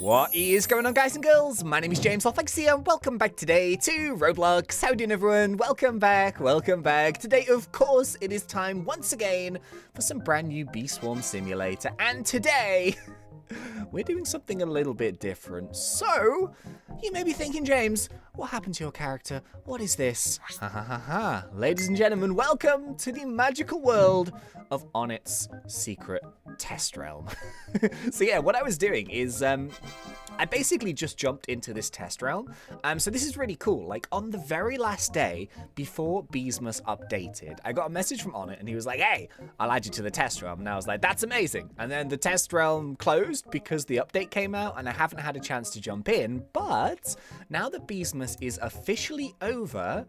What is going on, guys and girls? My name is James ThnxCya and welcome back today to Roblox. How you doing, everyone? Welcome back, welcome back. Today, of course, it is time once again for some brand new Bee Swarm Simulator. And today, we're doing something a little bit different. So, you may be thinking, James, what happened to your character? What is this? Ha ha ha ha. Ladies and gentlemen, welcome to the magical world of ONETT'S secret test realm. So yeah, what I was doing is I basically just jumped into this test realm. So this is really cool. Like on the very last day before Beesmas updated, I got a message from ONETT and he was like, hey, I'll add you to the test realm. And I was like, that's amazing. And then the test realm closed because the update came out and I haven't had a chance to jump in. But now that Beesmas is officially over,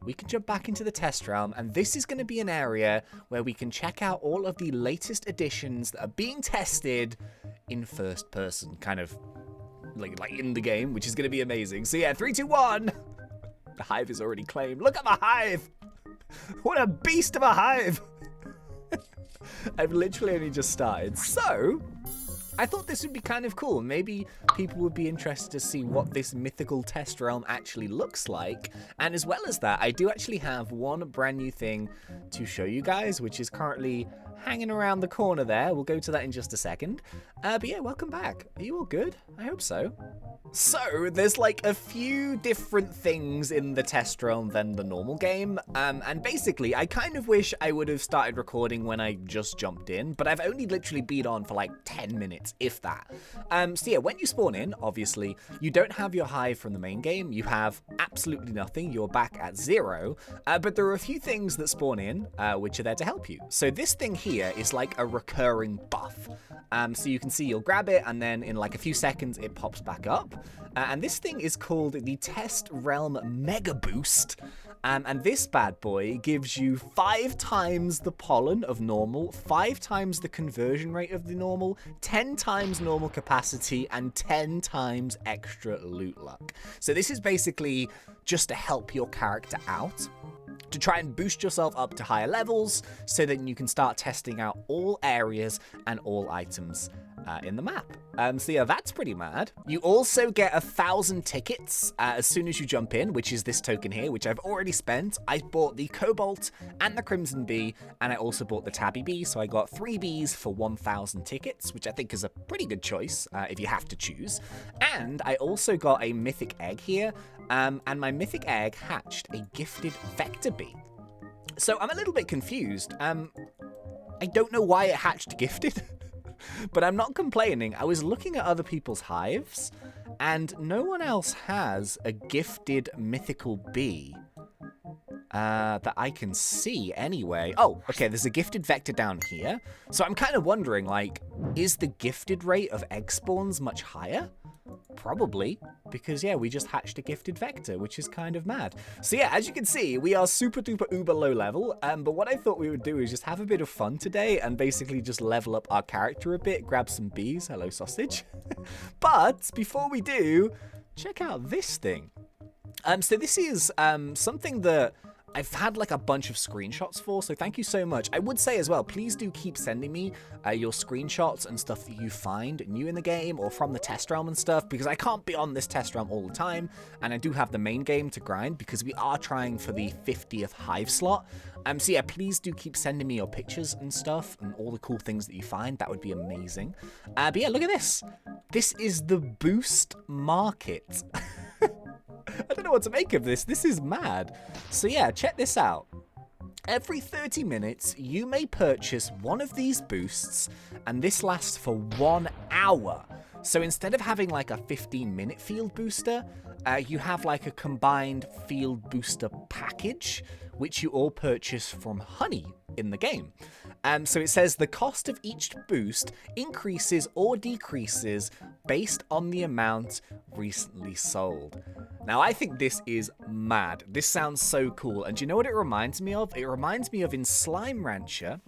we can jump back into the test realm, and this is going to be an area where we can check out all of the latest additions that are being tested in first person, kind of like in the game, which is going to be amazing. So yeah, 3, 2, 1. The hive is already claimed. Look at the hive. What a beast of a hive. I've literally only just started. So I thought this would be kind of cool. Maybe people would be interested to see what this mythical test realm actually looks like. And as well as that, I do actually have one brand new thing to show you guys, which is currently hanging around the corner there. We'll go to that in just a second. But yeah, welcome back. Are you all good? I hope so. So, there's like a few different things in the test realm than the normal game, and basically, I kind of wish I would have started recording when I just jumped in, but I've only literally been on for like 10 minutes, if that. So yeah, when you spawn in, obviously, you don't have your hive from the main game, you have absolutely nothing, you're back at 0, but there are a few things that spawn in, which are there to help you. So this thing here is like a recurring buff. So you can see you'll grab it, and then in like a few seconds, it pops back up. And this thing is called the Test Realm Mega Boost. And this bad boy gives you 5 times the pollen of normal, 5 times the conversion rate of the normal, 10 times normal capacity, and 10 times extra loot luck. So this is basically just to help your character out, to try and boost yourself up to higher levels so that you can start testing out all areas and all items in the map. So yeah, that's pretty mad. You also get 1,000 tickets as soon as you jump in, which is this token here, which I've already spent. I bought the Cobalt and the Crimson Bee, and I also bought the Tabby Bee, so I got 3 bees for 1,000 tickets, which I think is a pretty good choice if you have to choose. And I also got a Mythic Egg here, and my Mythic Egg hatched a gifted Vector Bee. So I'm a little bit confused. I don't know why it hatched gifted. But I'm not complaining. I was looking at other people's hives, and no one else has a gifted mythical bee that I can see anyway. Oh, okay, there's a gifted vector down here. So I'm kind of wondering, like, is the gifted rate of egg spawns much higher? Probably, because yeah, we just hatched a gifted vector, which is kind of mad. So yeah, as you can see, we are super duper uber low level, but what I thought we would do is just have a bit of fun today and basically just level up our character a bit, grab some bees, hello sausage. But before we do, check out this thing. So this is something that I've had like a bunch of screenshots for, so thank you so much. I would say as well, please do keep sending me your screenshots and stuff that you find new in the game or from the test realm and stuff, because I can't be on this test realm all the time, and I do have the main game to grind because we are trying for the 50th hive slot. So yeah, please do keep sending me your pictures and stuff and all the cool things that you find. That would be amazing. But yeah, look at this. This is the Boost Market. I don't know what to make of this. This is mad. So yeah, check this out. Every 30 minutes, you may purchase one of these boosts, and this lasts for 1 hour. So instead of having like a 15-minute field booster, you have like a combined field booster package, which you all purchase from Honey in the game. So it says the cost of each boost increases or decreases based on the amount recently sold. Now, I think this is mad. This sounds so cool. And do you know what it reminds me of? It reminds me of in Slime Rancher.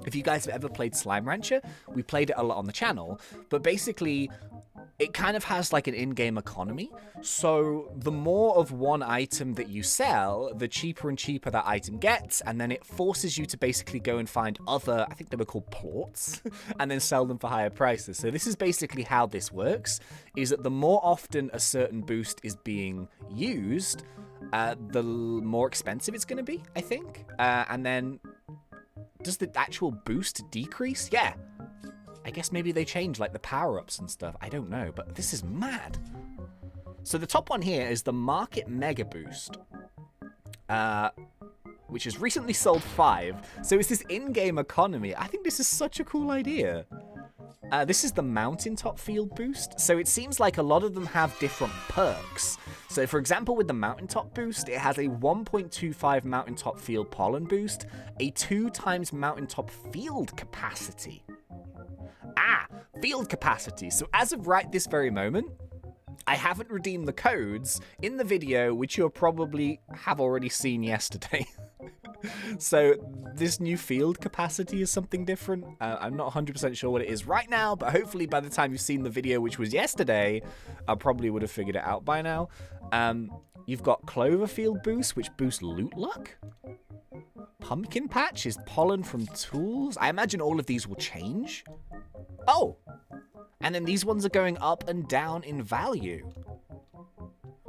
If you guys have ever played Slime Rancher, we played it a lot on the channel. But basically, it kind of has like an in-game economy. So the more of one item that you sell, the cheaper and cheaper that item gets, and then it forces you to basically go and find other, I think they were called plorts, and then sell them for higher prices. So this is basically how this works, is that the more often a certain boost is being used, the more expensive it's going to be, I think. And then, does the actual boost decrease? Yeah. I guess maybe they change like the power-ups and stuff. I don't know, but this is mad. So the top one here is the Market Mega Boost, which has recently sold 5. So it's this in-game economy. I think this is such a cool idea. This is the Mountaintop Field Boost. So it seems like a lot of them have different perks. So for example, with the Mountaintop Boost, it has a 1.25 Mountaintop Field Pollen Boost, a 2 times Mountaintop Field Capacity. Field capacity. So as of right this very moment, I haven't redeemed the codes in the video, which you'll probably have already seen yesterday. So this new field capacity is something different. I'm not 100% sure what it is right now, but hopefully by the time you've seen the video, which was yesterday, I probably would have figured it out by now. You've got Cloverfield Boost, which boosts loot luck. Pumpkin Patch is pollen from tools. I imagine all of these will change. Oh, and then these ones are going up and down in value.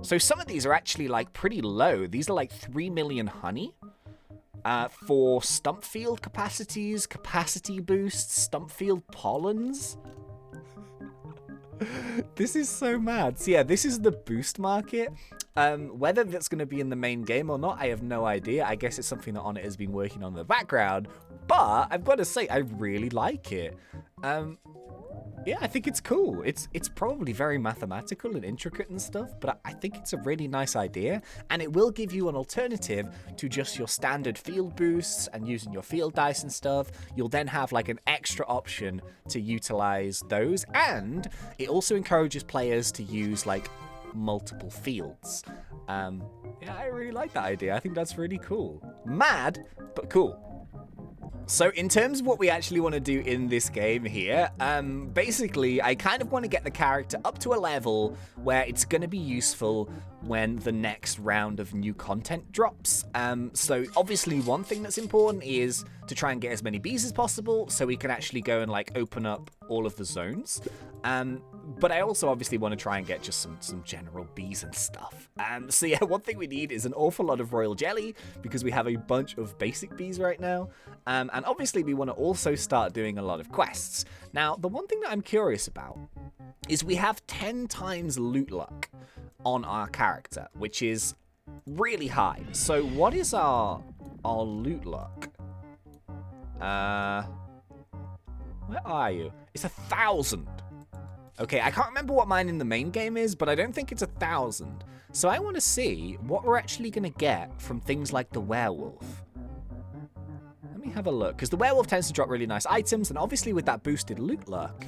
So some of these are actually like pretty low. These are like 3 million honey. For stump field capacities, capacity boosts, stump field pollens. This is so mad. So yeah, this is the boost market. Whether that's going to be in the main game or not, I have no idea. I guess it's something that ONETT'S has been working on in the background. But I've got to say, I really like it. Yeah, I think it's cool. It's probably very mathematical and intricate and stuff, but I think it's a really nice idea, and it will give you an alternative to just your standard field boosts and using your field dice and stuff. You'll then have like an extra option to utilize those, and it also encourages players to use like multiple fields. Yeah, I really like that idea. I think that's really cool. Mad, but cool. So in terms of what we actually want to do in this game here, basically I kind of want to get the character up to a level where it's going to be useful when the next round of new content drops. So obviously one thing that's important is to try and get as many bees as possible so we can actually go and like open up all of the zones. But I also obviously want to try and get just some general bees and stuff. So yeah, one thing we need is an awful lot of Royal Jelly because we have a bunch of basic bees right now. And obviously we want to also start doing a lot of quests. Now, the one thing that I'm curious about is we have 10 times loot luck on our character, which is really high. So what is our loot luck? Where are you? It's 1,000. Okay, I can't remember what mine in the main game is, but I don't think it's 1,000. So I want to see what we're actually going to get from things like the werewolf. Let me have a look, because the werewolf tends to drop really nice items, and obviously with that boosted loot luck,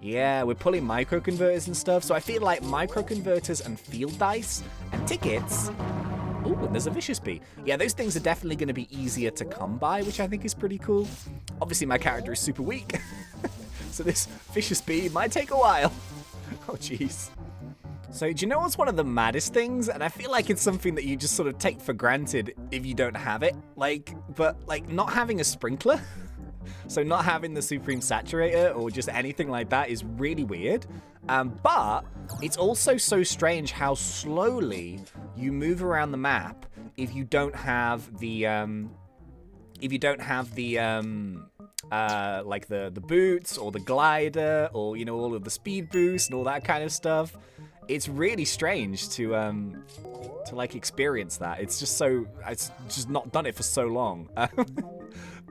yeah, we're pulling micro-converters and stuff, so I feel like micro-converters and field dice and tickets. Ooh, and there's a vicious bee. Yeah, those things are definitely going to be easier to come by, which I think is pretty cool. Obviously, my character is super weak, so this vicious bee might take a while. Oh, jeez. So, do you know what's one of the maddest things? And I feel like it's something that you just sort of take for granted if you don't have it. But not having a sprinkler. So not having the Supreme Saturator or just anything like that is really weird. But it's also so strange how slowly you move around the map if you don't have the like the boots or the glider or, you know, all of the speed boosts and all that kind of stuff. It's really strange to like experience that. It's just not done it for so long.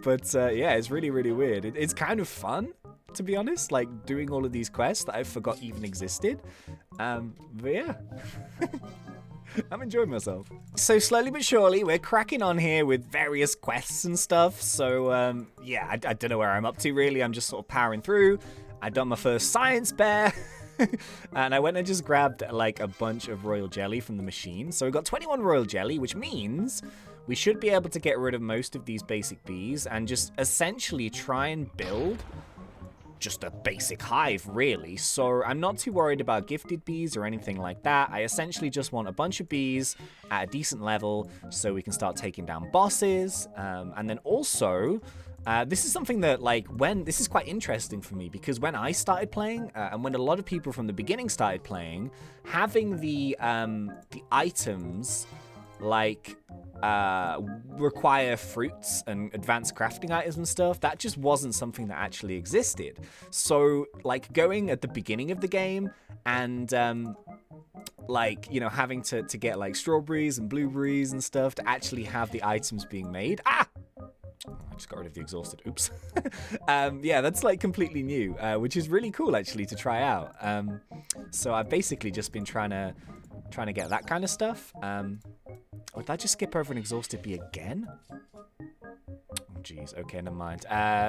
But yeah, it's really, really weird. It's kind of fun, to be honest, like doing all of these quests that I forgot even existed. But yeah, I'm enjoying myself. So slowly but surely, we're cracking on here with various quests and stuff. So yeah, I don't know where I'm up to really. I'm just sort of powering through. I've done my first science bear. And I went and just grabbed like a bunch of Royal Jelly from the machine. So we've got 21 Royal Jelly, which means we should be able to get rid of most of these basic bees and just essentially try and build just a basic hive, really. So I'm not too worried about gifted bees or anything like that. I essentially just want a bunch of bees at a decent level so we can start taking down bosses. And then also, this is something that, like, this is quite interesting for me, because when I started playing, and when a lot of people from the beginning started playing, having the items, like, require fruits and advanced crafting items and stuff, that just wasn't something that actually existed. So, like, going at the beginning of the game and, like, you know, having to get, like, strawberries and blueberries and stuff to actually have the items being made. Ah! I just got rid of the exhausted. Oops. Yeah, that's like completely new, which is really cool actually to try out. So I've basically just been trying to get that kind of stuff. Oh, did I just skip over an exhausted bee again? Oh, jeez. Okay, never mind.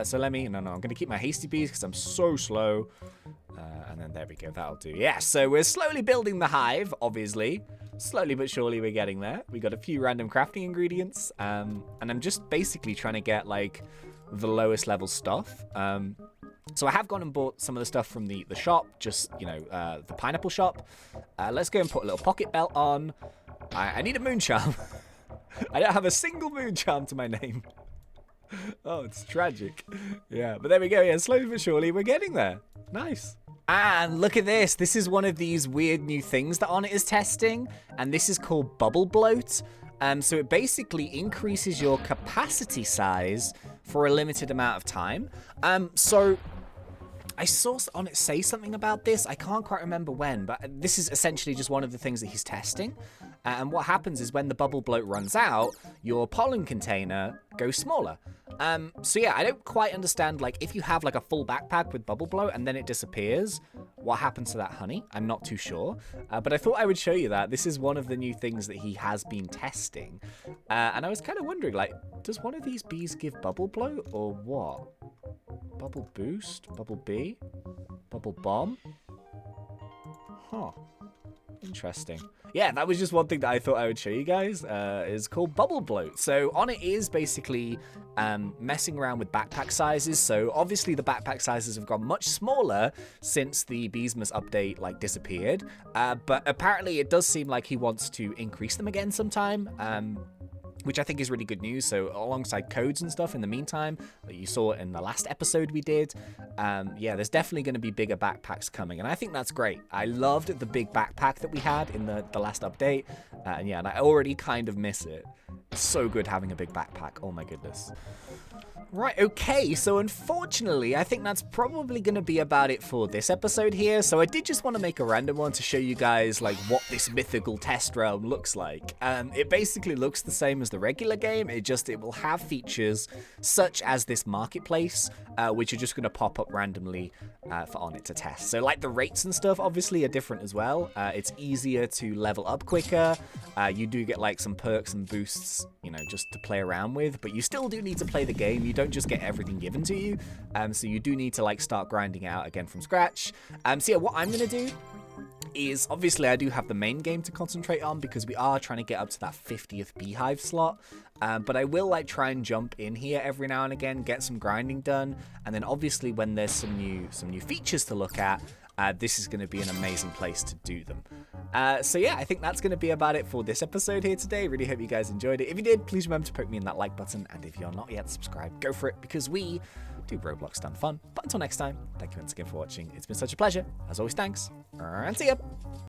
So let me... No, I'm going to keep my hasty bees because I'm so slow. And then there we go. That'll do. Yeah, so we're slowly building the hive, obviously. Slowly but surely we're getting there. We got a few random crafting ingredients. And I'm just basically trying to get, like, the lowest level stuff. So I have gone and bought some of the stuff from the shop. Just, you know, the pineapple shop. Let's go and put a little pocket belt on. I need a moon charm. I don't have a single moon charm to my name. Oh, it's tragic. Yeah, but there we go. Yeah, slowly but surely we're getting there. Nice. And look at this. This is one of these weird new things that ONETT'S is testing. And this is called bubble bloat. So it basically increases your capacity size for a limited amount of time. So I saw ONETT'S say something about this. I can't quite remember when, but this is essentially just one of the things that he's testing. And what happens is when the bubble bloat runs out, your pollen container goes smaller. So yeah, I don't quite understand, like, if you have like a full backpack with bubble bloat and then it disappears, what happens to that honey? I'm not too sure. But I thought I would show you that. This is one of the new things that he has been testing. And I was kind of wondering, like, does one of these bees give bubble bloat or what? Bubble boost? Bubble bee? Bubble bomb? Huh. Interesting. Yeah, that was just one thing that I thought I would show you guys. Is called bubble bloat. So ONETT'S is basically messing around with backpack sizes. So obviously the backpack sizes have gone much smaller since the Beesmas update like disappeared. But apparently it does seem like he wants to increase them again sometime. Which I think is really good news. So alongside codes and stuff in the meantime, that you saw in the last episode we did, yeah, there's definitely going to be bigger backpacks coming. And I think that's great. I loved the big backpack that we had in the last update. And yeah, and I already kind of miss it. It's so good having a big backpack. Oh my goodness. Right, okay, so unfortunately, I think that's probably going to be about it for this episode here. So I did just want to make a random one to show you guys, like, what this mythical test realm looks like. It basically looks the same as the regular game, it will have features such as this marketplace, which are just going to pop up randomly for ONETT'S to test. So, like, the rates and stuff, obviously, are different as well. It's easier to level up quicker. You do get, like, some perks and boosts, you know, just to play around with, but you still do need to play the game. You don't just get everything given to you, so you do need to like start grinding out again from scratch. So yeah, what I'm gonna do is, obviously I do have the main game to concentrate on because we are trying to get up to that 50th beehive slot, but I will like try and jump in here every now and again, get some grinding done, and then obviously when there's some new features to look at, this is going to be an amazing place to do them. So yeah, I think that's going to be about it for this episode here today. Really hope you guys enjoyed it. If you did, please remember to poke me in that like button. And if you're not yet subscribed, go for it, because we do Roblox done fun. But until next time, thank you once again for watching. It's been such a pleasure. As always, thanks, and see ya.